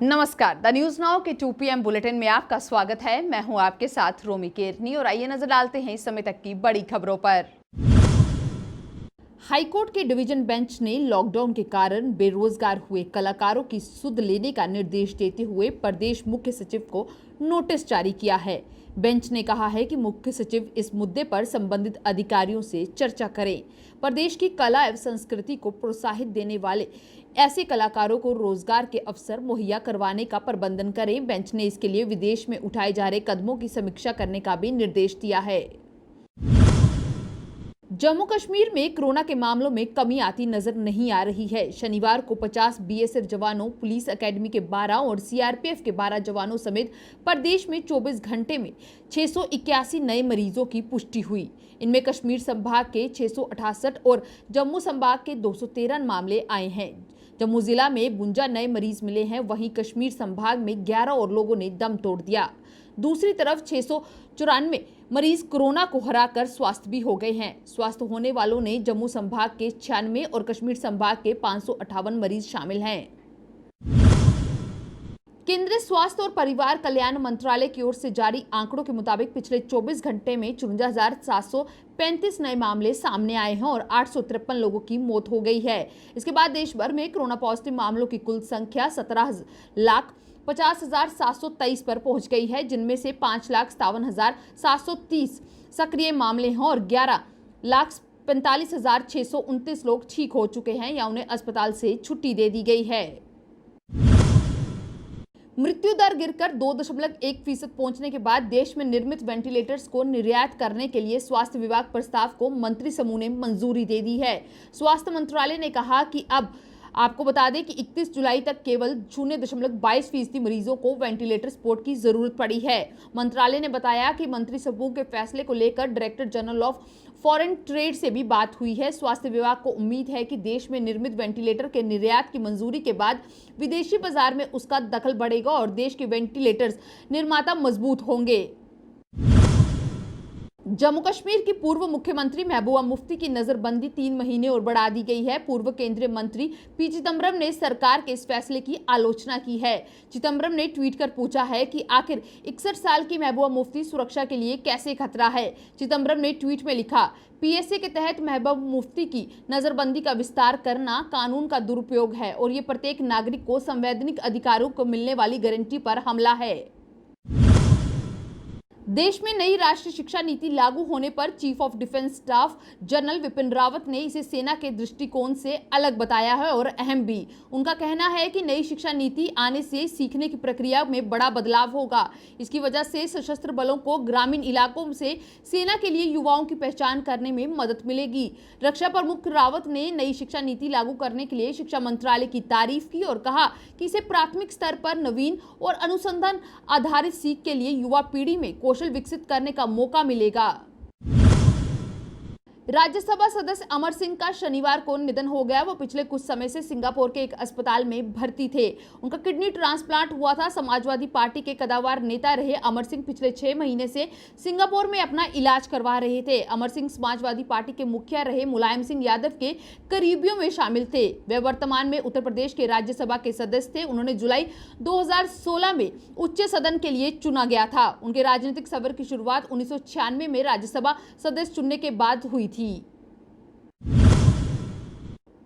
नमस्कार, the news now के 2 PM bulletin में आपका स्वागत है। मैं हूं आपके साथ रोमी केरनी और आइए नजर डालते हैं इस समय तक की बड़ी खबरों पर। हाईकोर्ट के डिवीजन बेंच ने लॉकडाउन के कारण बेरोजगार हुए कलाकारों की सुध लेने का निर्देश देते हुए प्रदेश मुख्य सचिव को नोटिस जारी किया है। बेंच ने कहा है कि मुख्य सचिव इस मुद्दे पर संबंधित अधिकारियों से चर्चा करें। प्रदेश की कला एवं संस्कृति को प्रोत्साहित देने वाले ऐसे कलाकारों को रोजगार के अवसर मुहैया करवाने का प्रबंधन करें। बेंच ने इसके लिए विदेश में उठाए जा रहे कदमों की समीक्षा करने का भी निर्देश दिया है। जम्मू कश्मीर में कोरोना के मामलों में कमी आती नजर नहीं आ रही है। शनिवार को 50 बीएसएफ जवानों, पुलिस एकेडमी के 12 और सीआरपीएफ के 12 जवानों समेत प्रदेश में 24 घंटे में 681 नए मरीजों की पुष्टि हुई। इनमें कश्मीर संभाग के 668 और जम्मू संभाग के 213 मामले आए हैं। जम्मू जिला में 52 नए मरीज मिले हैं, वहीं कश्मीर संभाग में 11 और लोगों ने दम तोड़ दिया। दूसरी तरफ 694 मरीज कोरोना को हराकर स्वस्थ भी हो गए हैं। स्वस्थ होने वालों ने जम्मू संभाग के 96 और कश्मीर संभाग के 558 मरीज शामिल हैं। केंद्रीय स्वास्थ्य और परिवार कल्याण मंत्रालय की ओर से जारी आंकड़ों के मुताबिक पिछले 24 घंटे में 54,735 नए मामले सामने आए हैं और 853 लोगों की मौत हो गई है। इसके बाद देश भर में कोरोना पॉजिटिव मामलों की कुल संख्या 17,50,723 पर पहुंच गई है, जिनमें से 5,57,730 सक्रिय मामले हैं और 11,45,629 लोग ठीक हो चुके हैं या उन्हें अस्पताल से छुट्टी दे दी गई है। मृत्यु दर गिरकर 2.1% पहुंचने के बाद देश में निर्मित वेंटिलेटर्स को निर्यात करने के लिए स्वास्थ्य विभाग प्रस्ताव को मंत्री समूह ने मंजूरी दे दी है। स्वास्थ्य मंत्रालय ने कहा कि अब आपको बता दें कि 31 जुलाई तक केवल 0.22% मरीजों को वेंटिलेटर सपोर्ट की जरूरत पड़ी है। मंत्रालय ने बताया कि मंत्री समूह के फैसले को लेकर director general of foreign trade से भी बात हुई है। स्वास्थ्य विभाग को उम्मीद है कि देश में निर्मित वेंटिलेटर के निर्यात की मंजूरी के बाद विदेशी बाजार में उसका दखल बढ़ेगा और देश के वेंटिलेटर्स निर्माता मजबूत होंगे। जम्मू कश्मीर की पूर्व मुख्यमंत्री महबूबा मुफ्ती की नजरबंदी 3 महीने और बढ़ा दी गई है। पूर्व केंद्रीय मंत्री पी चिदम्बरम ने सरकार के इस फैसले की आलोचना की है। चिदम्बरम ने ट्वीट कर पूछा है कि आखिर 61 साल की महबूबा मुफ्ती सुरक्षा के लिए कैसे खतरा है। चिदम्बरम ने ट्वीट में लिखा, पीएसए के तहत महबूबा मुफ्ती की नजरबंदी का विस्तार करना कानून का दुरुपयोग है और ये प्रत्येक नागरिक को संवैधानिक अधिकारों को मिलने वाली गारंटी पर हमला है। देश में नई राष्ट्रीय शिक्षा नीति लागू होने पर chief of defence staff general Vipin Rawat ने इसे सेना के दृष्टिकोण से अलग बताया है और अहम भी। उनका कहना है कि नई शिक्षा नीति आने से सीखने की प्रक्रिया में बड़ा बदलाव होगा। इसकी वजह से सशस्त्र बलों को ग्रामीण इलाकों से सेना के लिए युवाओं की पहचान करने में मदद मिलेगी। रक्षा प्रमुख रावत ने नई शिक्षा नीति लागू करने के लिए शिक्षा मंत्रालय की तारीफ की और कहा कि इसे प्राथमिक स्तर पर नवीन और अनुसंधान आधारित सीख के लिए युवा पीढ़ी में कौशल विकसित करने का मौका मिलेगा। राज्यसभा सदस्य अमर सिंह का शनिवार को निधन हो गया। वो पिछले कुछ समय से सिंगापुर के एक अस्पताल में भर्ती थे। उनका किडनी ट्रांसप्लांट हुआ था। समाजवादी पार्टी के कद्दावर नेता रहे अमर सिंह पिछले 6 महीने से सिंगापुर में अपना इलाज करवा रहे थे। अमर सिंह समाजवादी पार्टी के मुखिया रहे मुलायम सिंह यादव के करीबियों में शामिल थे। वे वर्तमान में उत्तर प्रदेश के राज्यसभा के सदस्य थे। उन्होंने जुलाई 2016 में उच्च सदन के लिए चुना गया था। उनके राजनीतिक सफर की शुरुआत 1996 में राज्यसभा सदस्य चुनने के बाद हुई थी।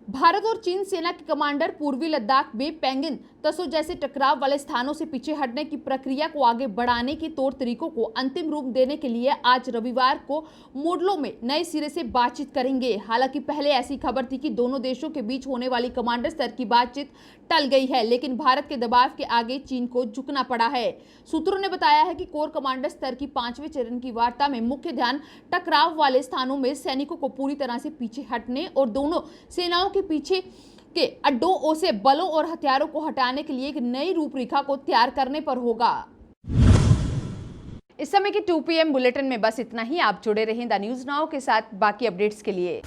भारत और चीन सेना के कमांडर पूर्वी लद्दाख में पेंगिन तसो जैसे टकराव वाले स्थानों से पीछे हटने की प्रक्रिया को आगे बढ़ाने के तौर तरीकों को अंतिम रूप देने के लिए आज रविवार को मोडलो में नए सिरे से बातचीत करेंगे। हालांकि पहले ऐसी खबर थी कि दोनों देशों के बीच होने वाली कमांडर स्तर की बातचीत टल गई है, लेकिन भारत के दबाव के आगे चीन को झुकना पड़ा है। सूत्रों ने बताया है कि कोर कमांडर स्तर की 5वें चरण की वार्ता में मुख्य ध्यान टकराव वाले स्थानों में सैनिकों को पूरी तरह से पीछे हटने और दोनों सेनाओं के पीछे के अड्डों से बलों और हथियारों को हटाने के लिए एक नई रूपरेखा को तैयार करने पर होगा। इस समय के 2 PM बुलेटिन में बस इतना ही। आप जुड़े रहें द न्यूज नाउ के साथ बाकी अपडेट्स के लिए।